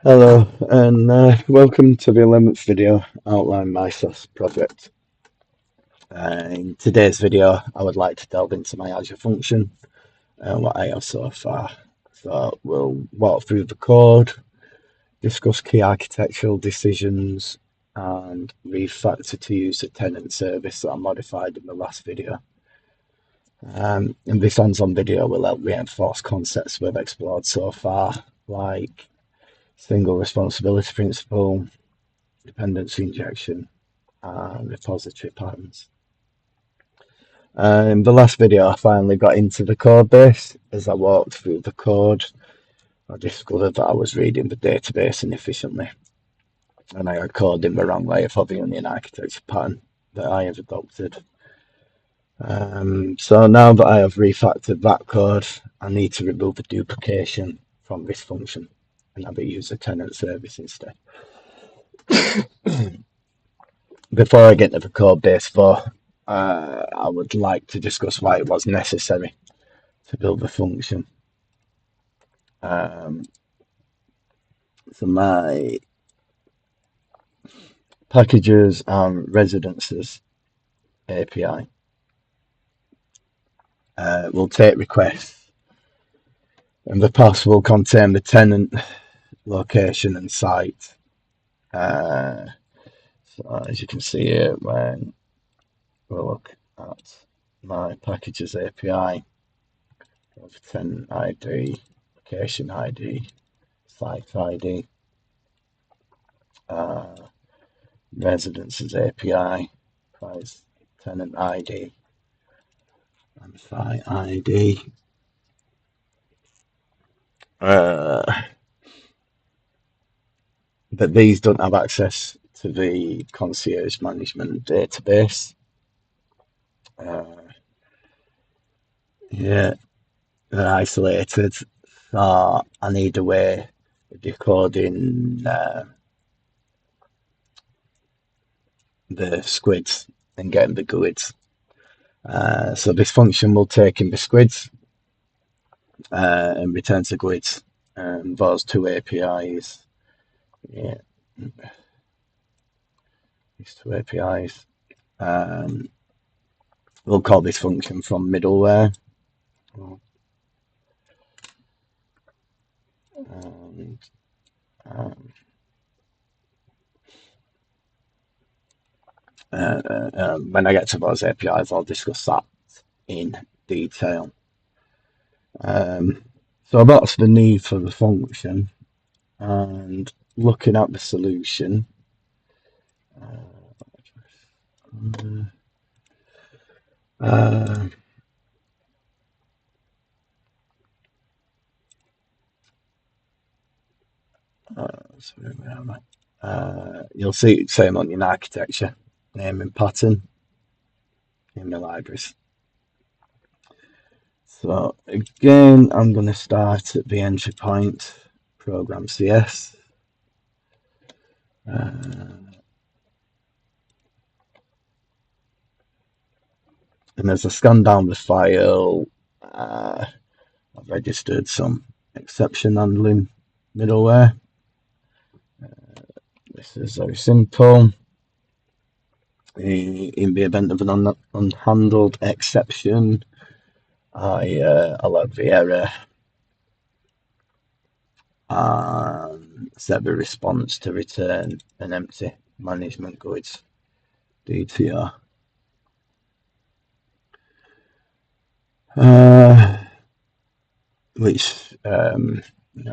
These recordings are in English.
Hello and welcome to the 11th video outline my SaaS project. In today's video I would like to delve into my Azure function and what I have so far. So we'll walk through the code, discuss key architectural decisions and refactor to use the tenant service that I modified in the last video. And this hands-on video will help reinforce concepts we've explored so far, like single responsibility principle, dependency injection, and repository patterns. In the last video, I finally got into the code base. As I walked through the code, I discovered that I was reading the database inefficiently, and I had code in the wrong layer for the onion architecture pattern that I have adopted. So now that I have refactored that code, I need to remove the duplication from this function and have it use a tenant service instead. Before I get to the code base though, I would like to discuss why it was necessary to build the function. So my packages and residences API will take requests, and the path will contain the tenant, location, and site. So as you can see here, when we look at my packages API, tenant ID, location ID, site ID, residences API, price, tenant ID, and site ID. But these don't have access to the concierge management database. Yeah, they're isolated, so I need a way of decoding the squids and getting the GUIDs. So this function will take in the squids and returns the GUIDs. Those two APIs, yeah, these two APIs. We'll call this function from middleware. And when I get to those APIs, I'll discuss that in detail. So that's the need for the function, and looking at the solution. You'll see same on your architecture, name and pattern in the libraries. So again, I'm going to start at the entry point, program CS. And as I scan down the file, I've registered some exception handling middleware. This is very simple. In the event of an unhandled exception, I log the error and set the response to return an empty management GUIDs DTR. Which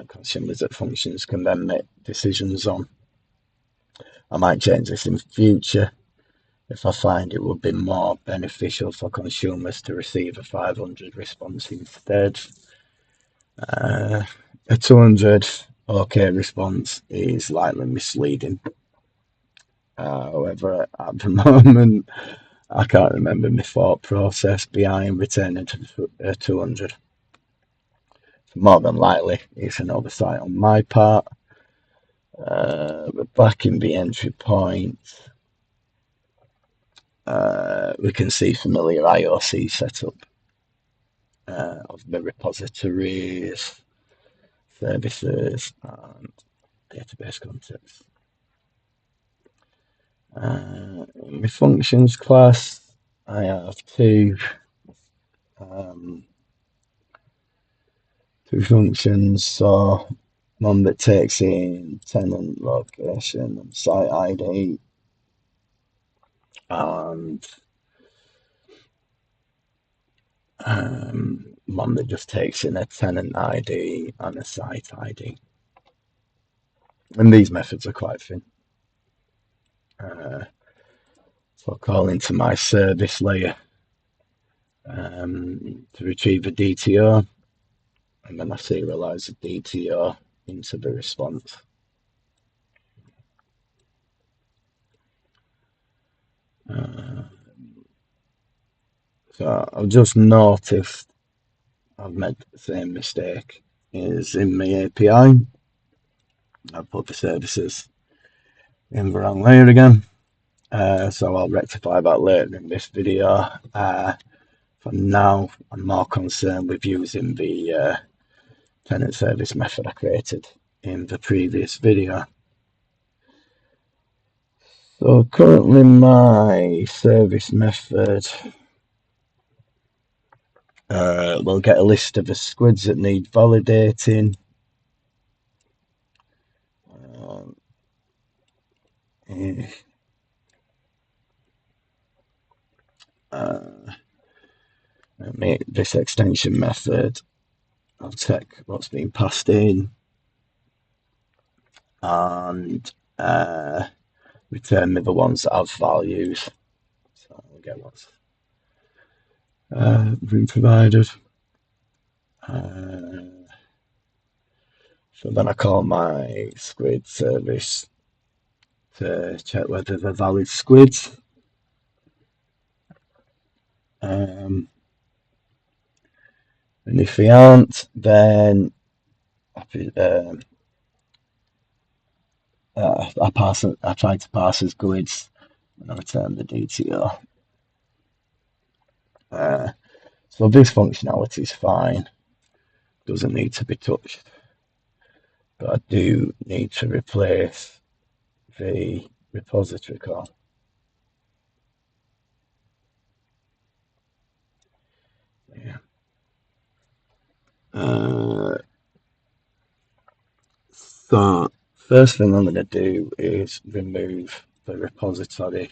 consumers at functions can then make decisions on. I might change this in future if I find it would be more beneficial for consumers to receive a 500 response instead. A 200 OK response is slightly misleading. However, at the moment, I can't remember my thought process behind returning to 200. More than likely, it's an oversight on my part. But back in the entry point, we can see familiar IOC setup of the repositories, services, and database context. In my functions class, I have two functions. So one that takes in tenant location and site ID, and one that just takes in a tenant ID and a site ID. And these methods are quite thin. So I'll call into my service layer to retrieve a DTO, and then I serialize the DTO into the response. So I've just noticed I've made the same mistake as in my API. I put the services in the wrong layer again. So I'll rectify that later in this video. For now, I'm more concerned with using the tenant service method I created in the previous video. So currently my service method will get a list of the squids that need validating. This extension method, I'll check what's being passed in and return me the ones that have values. So I'll get what's been provided. So then I call my squid service to check whether they're valid squids. And if they aren't, then I try to pass as grids and I return the DTO. So this functionality is fine, doesn't need to be touched, but I do need to replace the repository call. Yeah. So first thing I'm going to do is remove the repository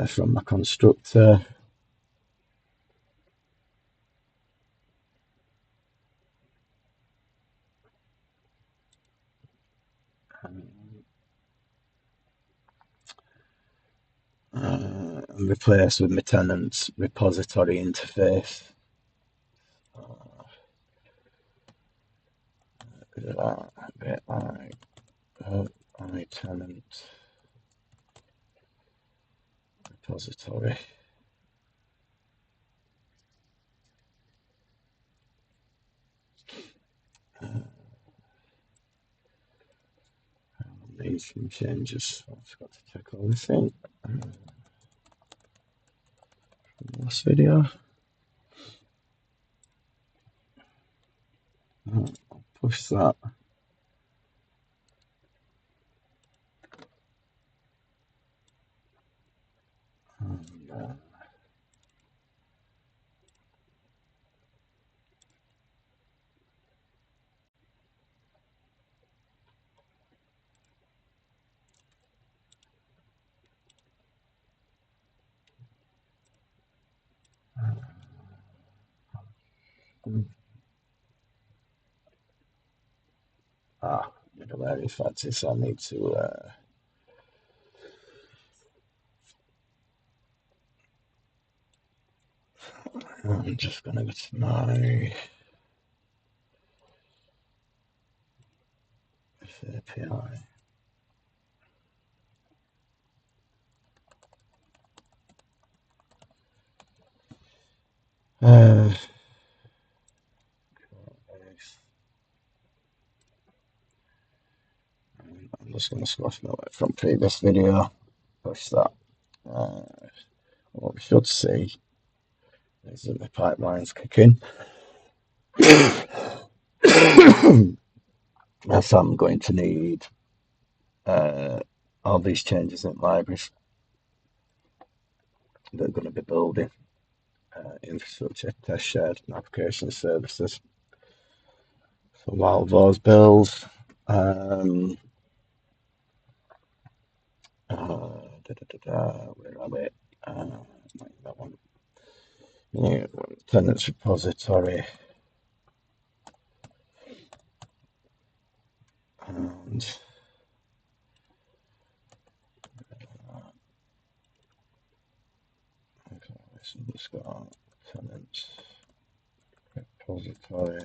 from my constructor. And replace with my tenant's repository interface. I tenant repository. These some changes. I forgot to check all this in. Last video. I'll push that. And, middleware refactor, so I need to I'm just gonna go to my API. I'm just going to squash my way from previous video, push that. What we should see is that the pipelines kick in. So I'm going to need all these changes in libraries that are going to be building infrastructure, test shared, and application services. So while those build, where are we? That one. Yeah, tenants repository and okay, so just got tenants repository.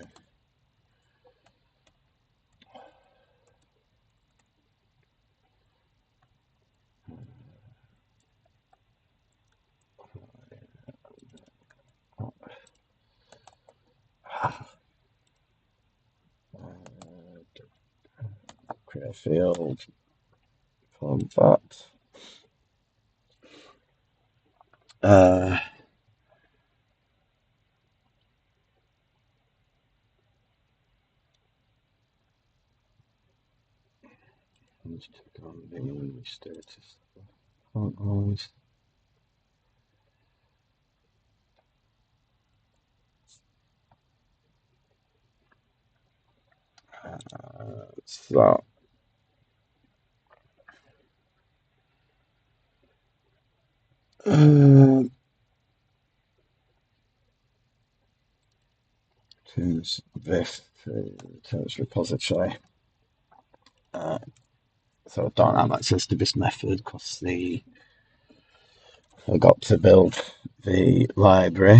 Create a field from that. Let's check on the status. So change this to tenants repository. So I don't have access to this method because I got to build the library.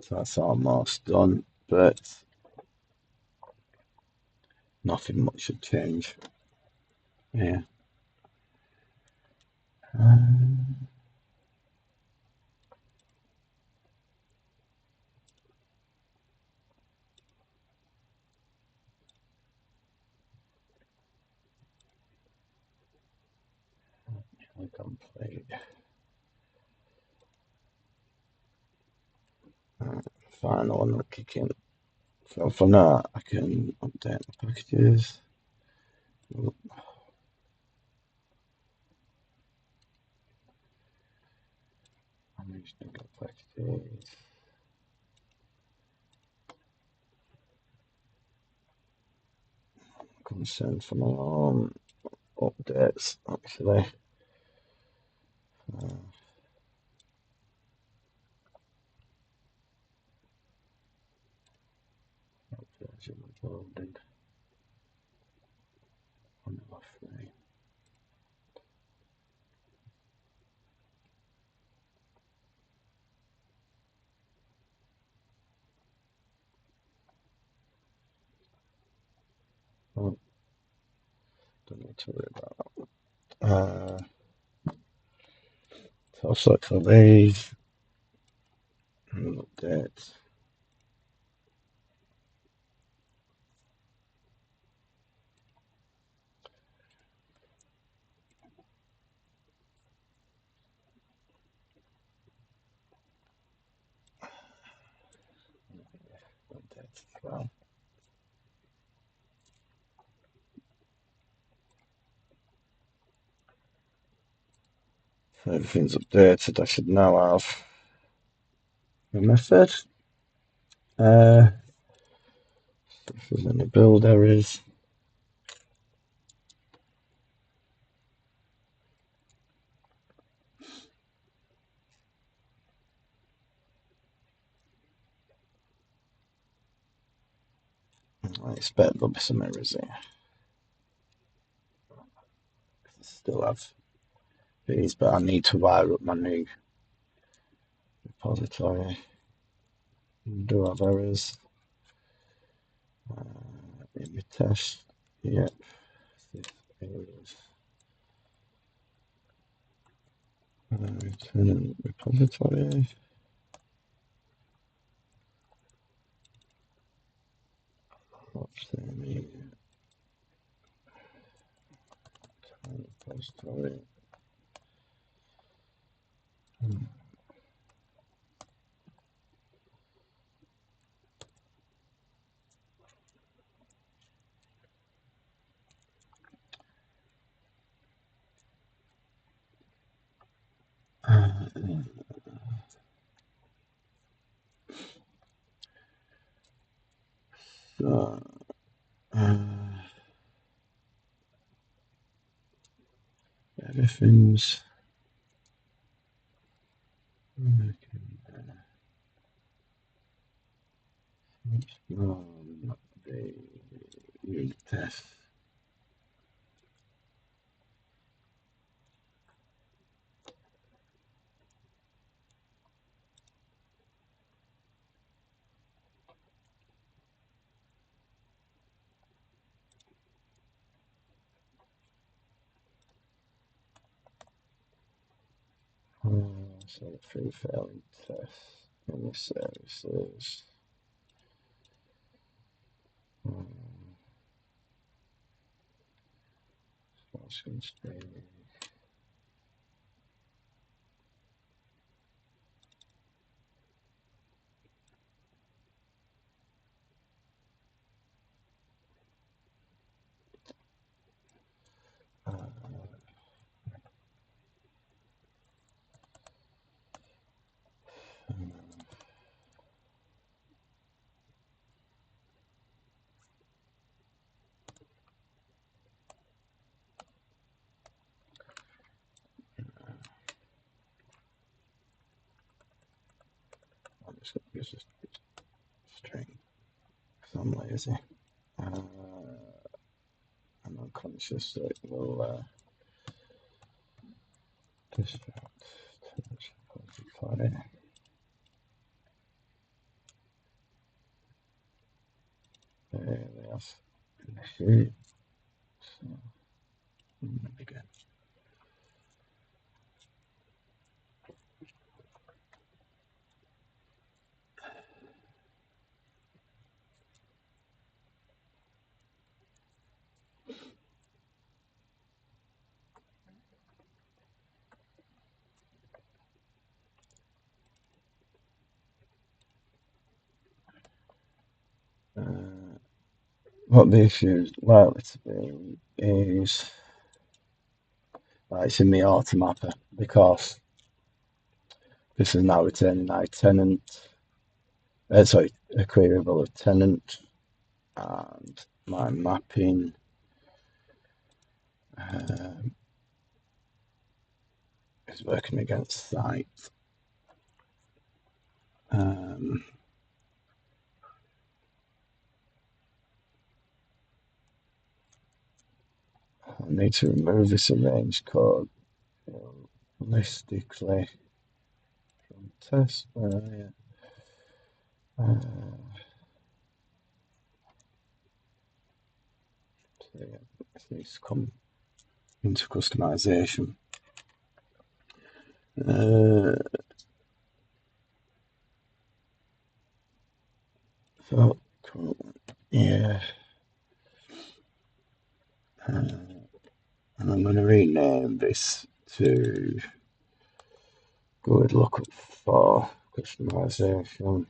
So that's almost done, but nothing much should change. Yeah. Complete. Final one will kick in. So for now, I can update the packages. Manage packages. Concern for my own updates, actually. Version loaded. On the free. Oh, don't need to worry about that. So I'll select all these and update. Update as well. So everything's updated. I should now have a method. If there's any build errors. I expect there'll be some errors here. I still have these, but I need to wire up my new repository. Do have errors. In the test, yep. Errors. Tenant repository. What's the name? Tenant repository. So, everything's from the unit test. So the free failing test in the services. I'm just going to use this string because I'm lazy. I'm unconscious, so it will distract. Yes. Initiate. So, again. What the issue is likely to be is it's in the AutoMapper because this is now returning my tenant, sorry, a queryable of tenant, and my mapping is working against site. I need to remove this arrange code realistically from test. It needs to come into customization. So, yeah. And I'm going to rename this to Guid Lookup for customization.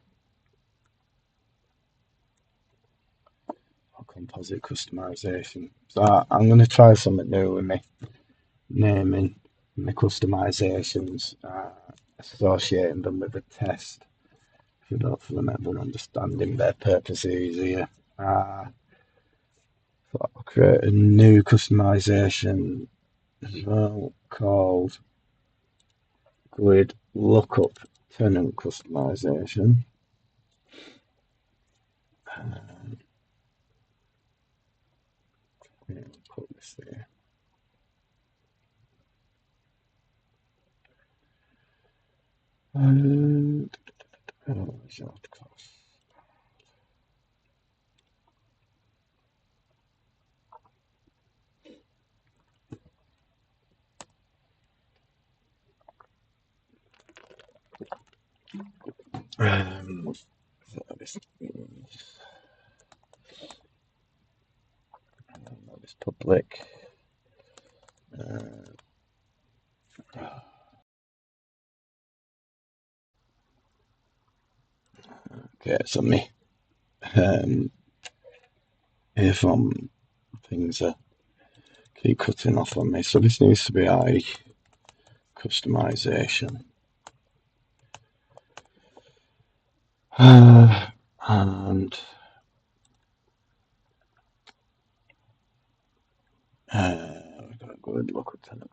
Or composite customization. So I'm going to try something new with me naming my customizations, associating them with a test. Should hopefully make them understanding their purpose easier. So I'll create a new customization as well called Guid Lookup Tenant Customization. Put this there. And so this public. Okay, so me earphone things keep cutting off on me. So this needs to be a customization. And we've got a good look at Tenant.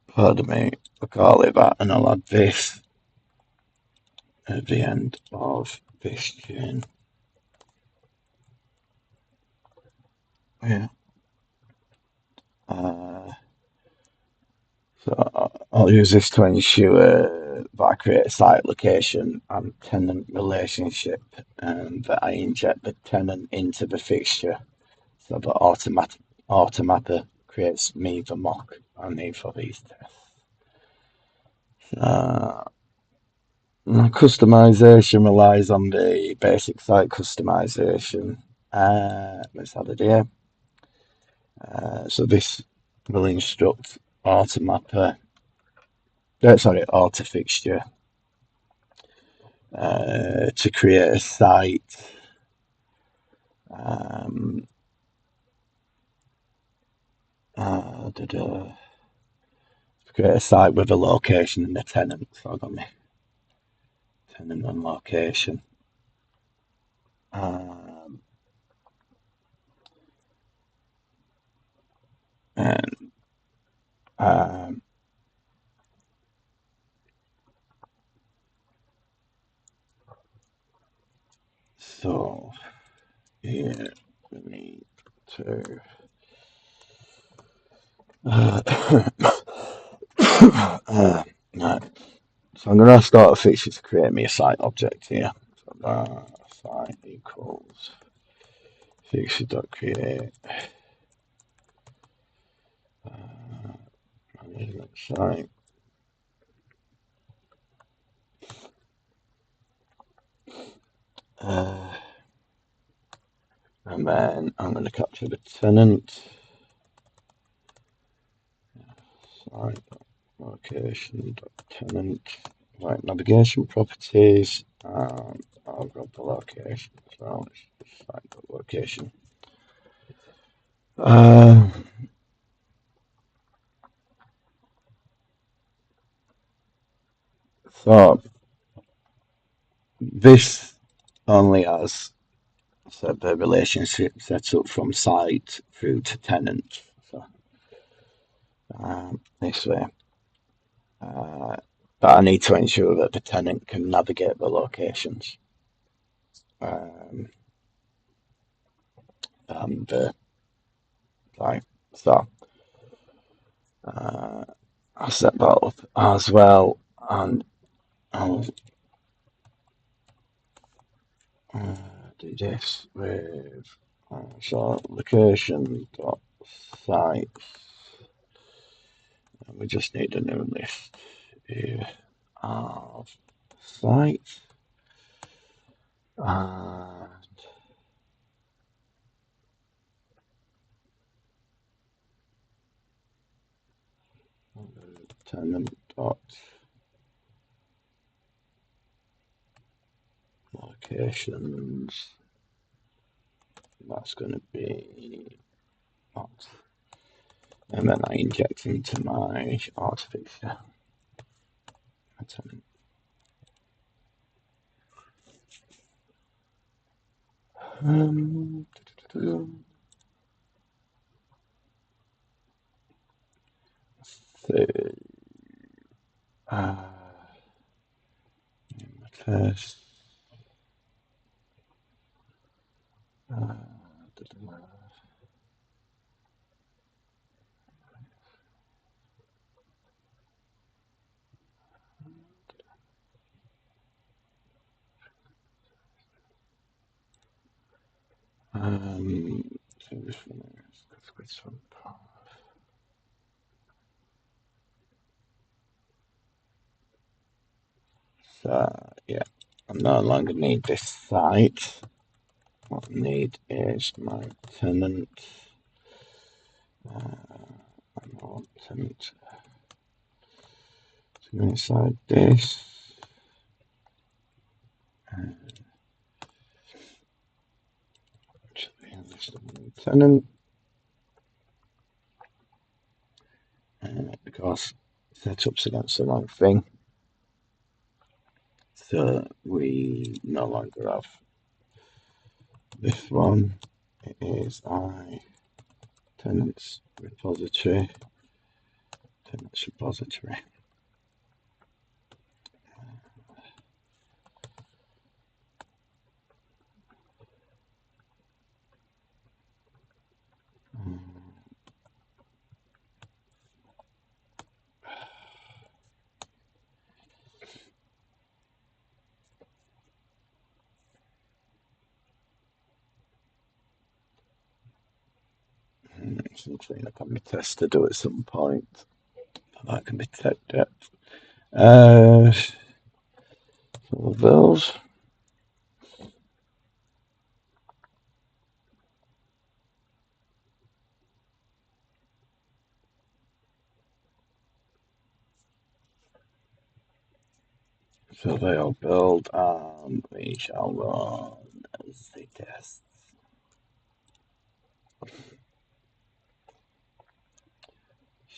Pardon me, we'll call it that, and I'll add this at the end of this chain. Yeah. So I'll use this to ensure that I create a site location and tenant relationship, and that I inject the tenant into the fixture, so that AutoMapper creates me the mock I need for these tests. Customization relies on the basic site customization. Let's add it here. So this will instruct AutoMapper, AutoFixture, to create a site with a location and a tenant. So I've got my tenant and location. So here we need to right. So I'm going to ask AutoFixture to create me a site object here. So that site equals fixture.create management site. And then I'm going to capture the tenant. Site location tenant. Right, navigation properties. I'll grab the location as well. Site location. So this only has set the relationship set up from site through to tenant. So this way. But I need to ensure that the tenant can navigate the locations. And right, so I'll set that up as well, and I'll do this with so location dot sites, and we just need a new list here of sites, and tenant dot locations. That's going to be that. And then I inject into my AutoFixture. So, test. So this one is so yeah, I no longer need this site. What I need is my tenant. I want tenant to go inside this. Tenant. Because setup's against the wrong thing. So we no longer have this one. It is tenants repository. Some cleanup on my test to do at some point. That can be tech debt. So those. So they all build and we shall run the tests.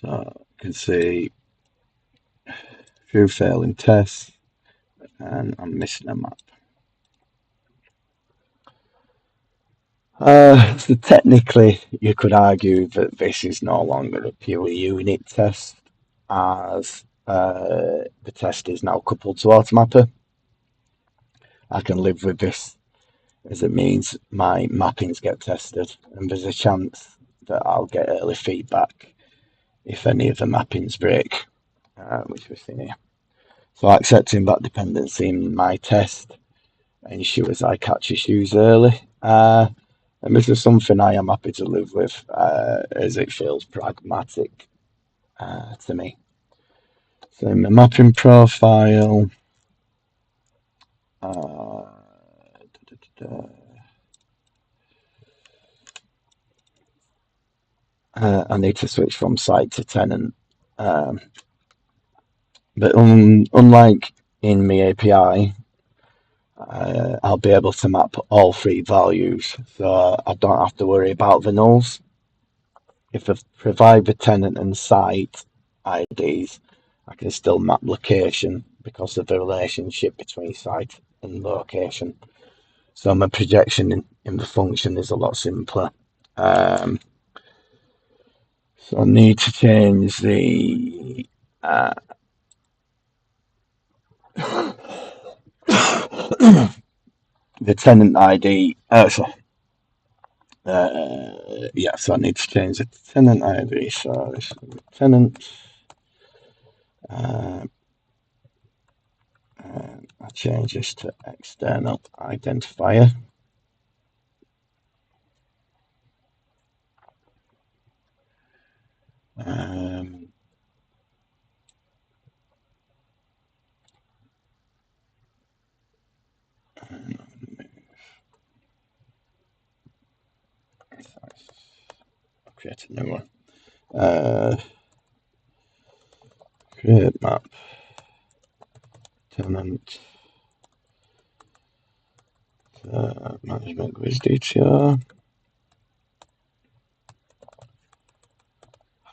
So you can see a few failing tests and I'm missing a map. So technically you could argue that this is no longer a pure unit test as the test is now coupled to AutoMapper. I can live with this as it means my mappings get tested and there's a chance that I'll get early feedback if any of the mappings break, which we've seen here. So accepting that dependency in my test ensures I catch issues early. And this is something I am happy to live with as it feels pragmatic to me. So in the mapping profile, I need to switch from site to tenant. But unlike in my API, I'll be able to map all three values, so I don't have to worry about the nulls. If I provide the tenant and site IDs, I can still map location because of the relationship between site and location. So my projection in the function is a lot simpler. So I need to change the the tenant ID. So I need to change the tenant ID. So this is tenant. I change this to external identifier. Create a new one. Create map tenant management quiz detail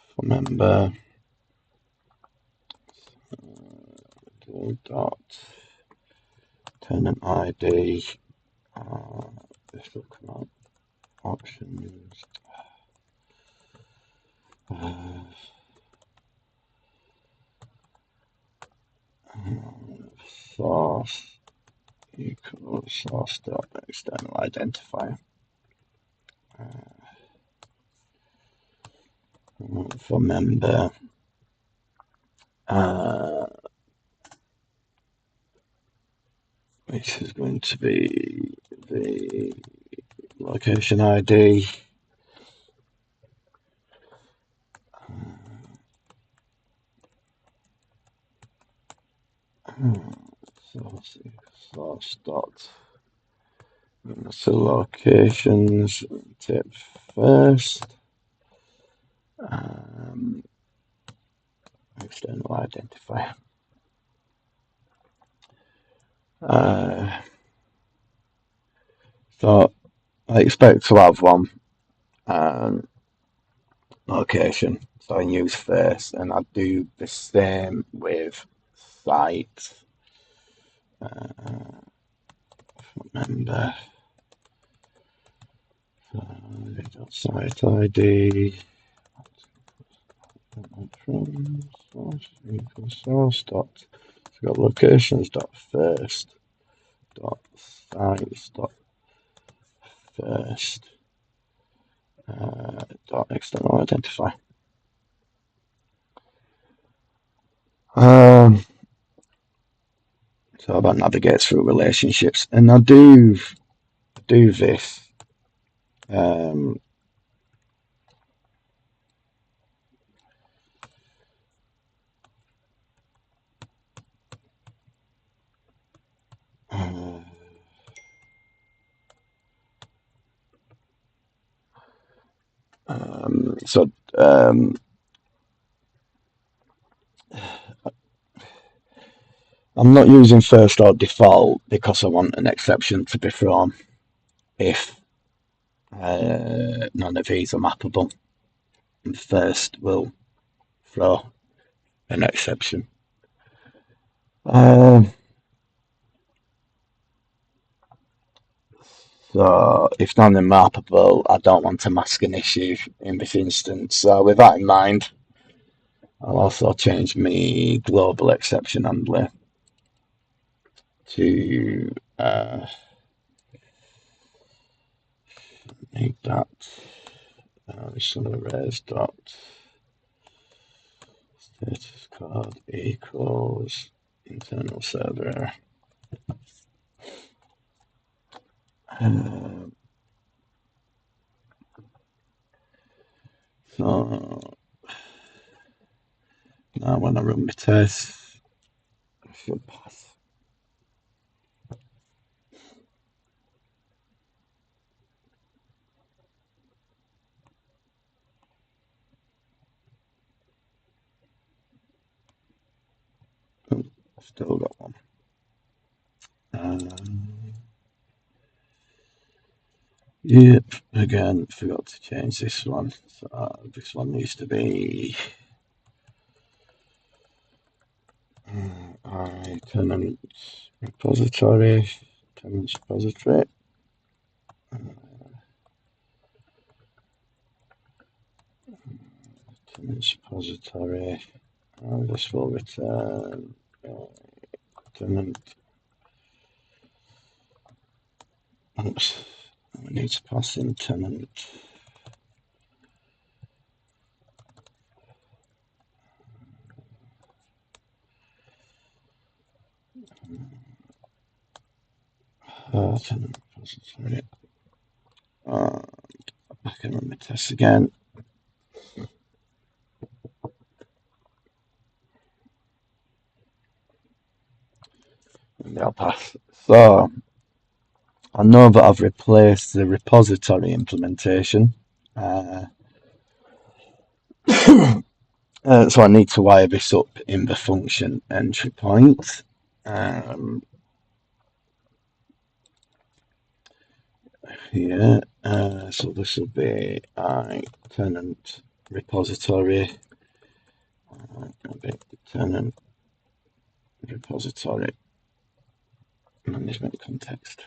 for member dot tenant ID. This will come out options. Source equals source dot external identifier. For member which is going to be the location ID. Source dot so locations tip first. External identifier. So I expect to have one location, so I use first, and I do the same with site. member site ID from source equals source dot. So we've got locations dot first dot sites dot first dot external identifier. So that navigates through relationships, and I do this. I'm not using first or default because I want an exception to be thrown if none of these are mappable. And first will throw an exception. So if none are mappable, I don't want to mask an issue in this instance. So with that in mind, I'll also change my global exception handler to make that arrays dot status code equals internal server. So now when I run my test, I should pass. Oh, still got one. Yep, again, forgot to change this one. So this one needs to be tenant repository, tenant repository. Tenant repository. This will return tenant. Oops, we need to pass in tenant. Tenant repository. I can run my test again. And they'll pass. So I know that I've replaced the repository implementation. So I need to wire this up in the function entry point. Here, so this will be tenant repository, tenant repository management context.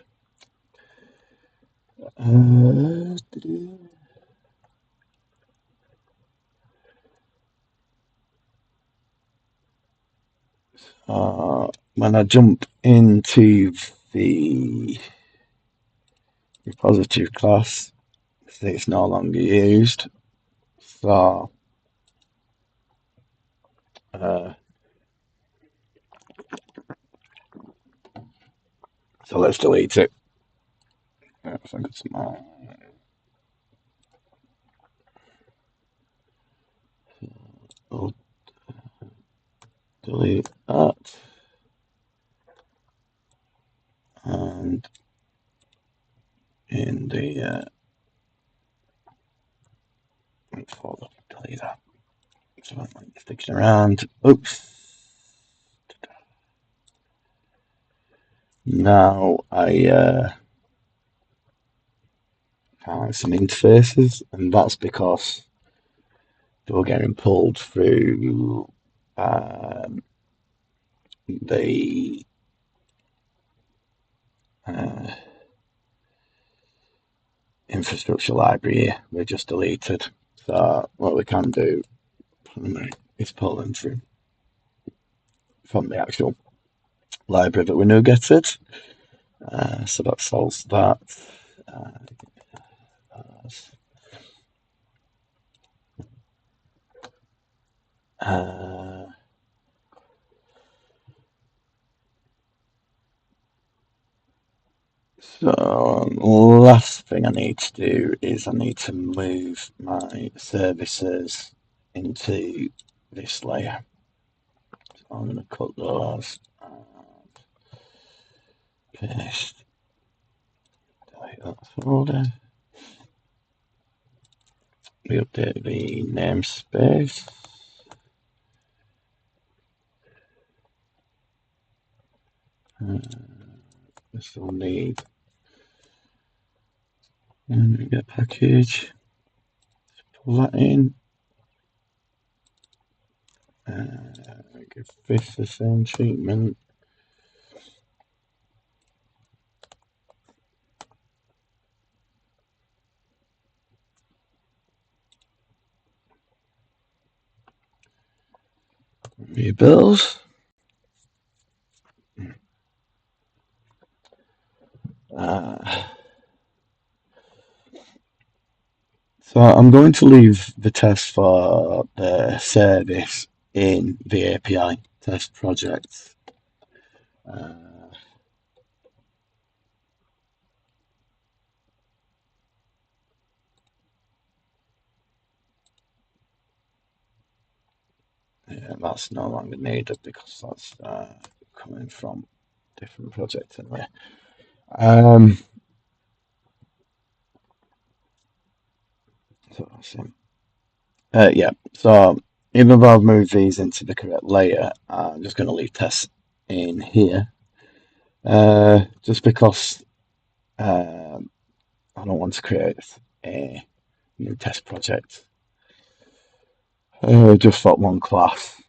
When I jump into the repository class, it's no longer used. So let's delete it. I think it's my I'll delete that and in the folder, delete that. So I'm sticking around. Oops. Now I have some interfaces, and that's because they were getting pulled through the infrastructure library here we just deleted. So what we can do is pull them through from the actual library that we now getted. So that solves that. So last thing I need to do is I need to move my services into this layer. So I'm going to cut those and paste. Delete that folder. We update the namespace. We still need get package. Pull that in. Give this the same treatment. Rebuild. So I'm going to leave the test for the service in the API test project. Yeah, that's no longer needed because that's coming from different projects anyway. So that's it. Yeah, so even though I've moved these into the correct layer, I'm just going to leave tests in here. Just because I don't want to create a new test project just for one class.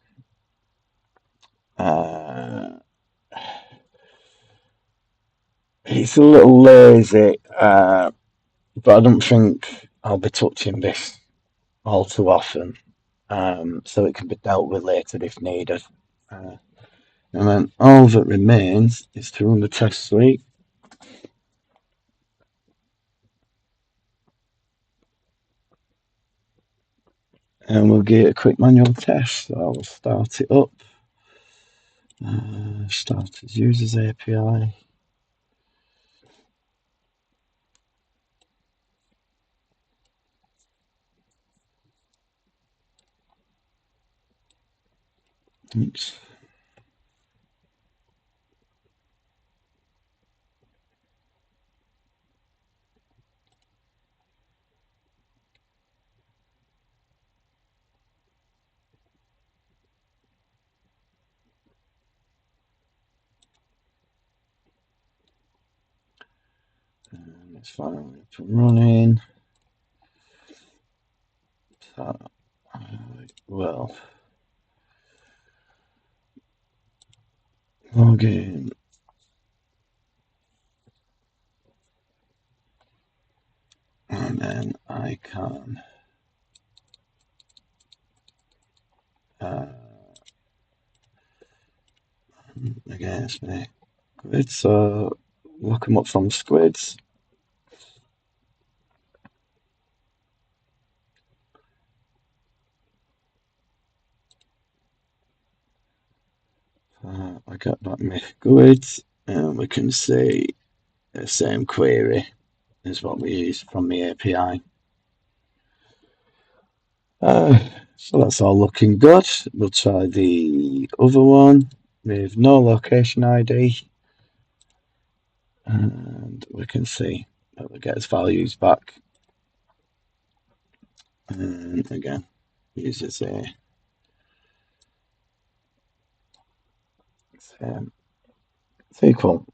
It's a little lazy, but I don't think I'll be touching this all too often, so it can be dealt with later if needed. And then all that remains is to run the test suite. And we'll give it a quick manual test. So I'll start it up. Start as users API. Oops. And it's finally up and running. So, well, log in. And then I can against me Guid. So look them up from squids. I got back my Guid, and we can see the same query as what we use from the API. So that's all looking good. We'll try the other one with no location ID, and we can see that we get its values back. And again, uses a same SQL.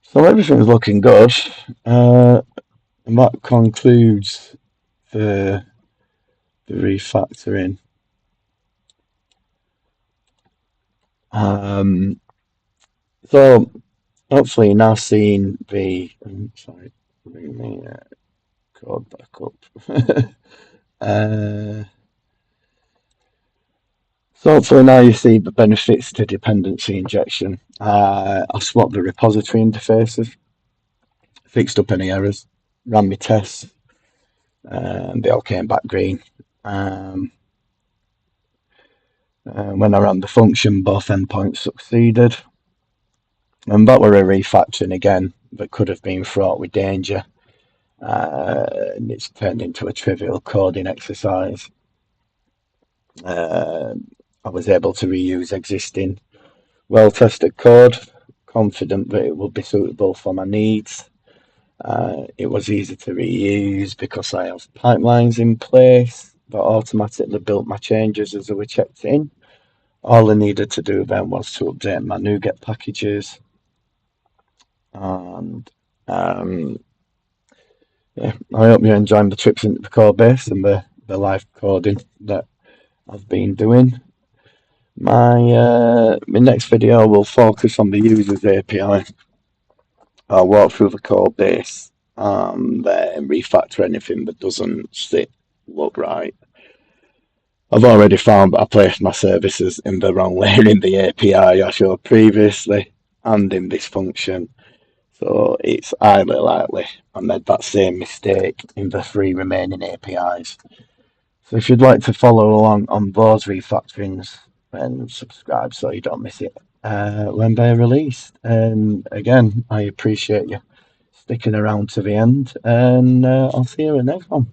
So everything's looking good, and that concludes the refactoring. So hopefully you're now seeing the, sorry, bring the code back up. So hopefully now you see the benefits to dependency injection. I swapped the repository interfaces, fixed up any errors, ran my tests, and they all came back green. When I ran the function, both endpoints succeeded. And that were a refactoring again that could have been fraught with danger. And it's turned into a trivial coding exercise. I was able to reuse existing well-tested code, confident that it would be suitable for my needs. It was easy to reuse because I have pipelines in place that automatically built my changes as they were checked in. All I needed to do then was to update my NuGet packages. And yeah, I hope you're enjoying the trips into the code base and the live coding that I've been doing. My next video will focus on the users API. I'll walk through the code base and refactor anything that doesn't look right. I've already found that I placed my services in the wrong layer in the API I showed previously and in this function. So it's highly likely I made that same mistake in the 3 remaining APIs. So if you'd like to follow along on those refactorings, then subscribe so you don't miss it when they're released. And again, I appreciate you sticking around to the end, and I'll see you in the next one.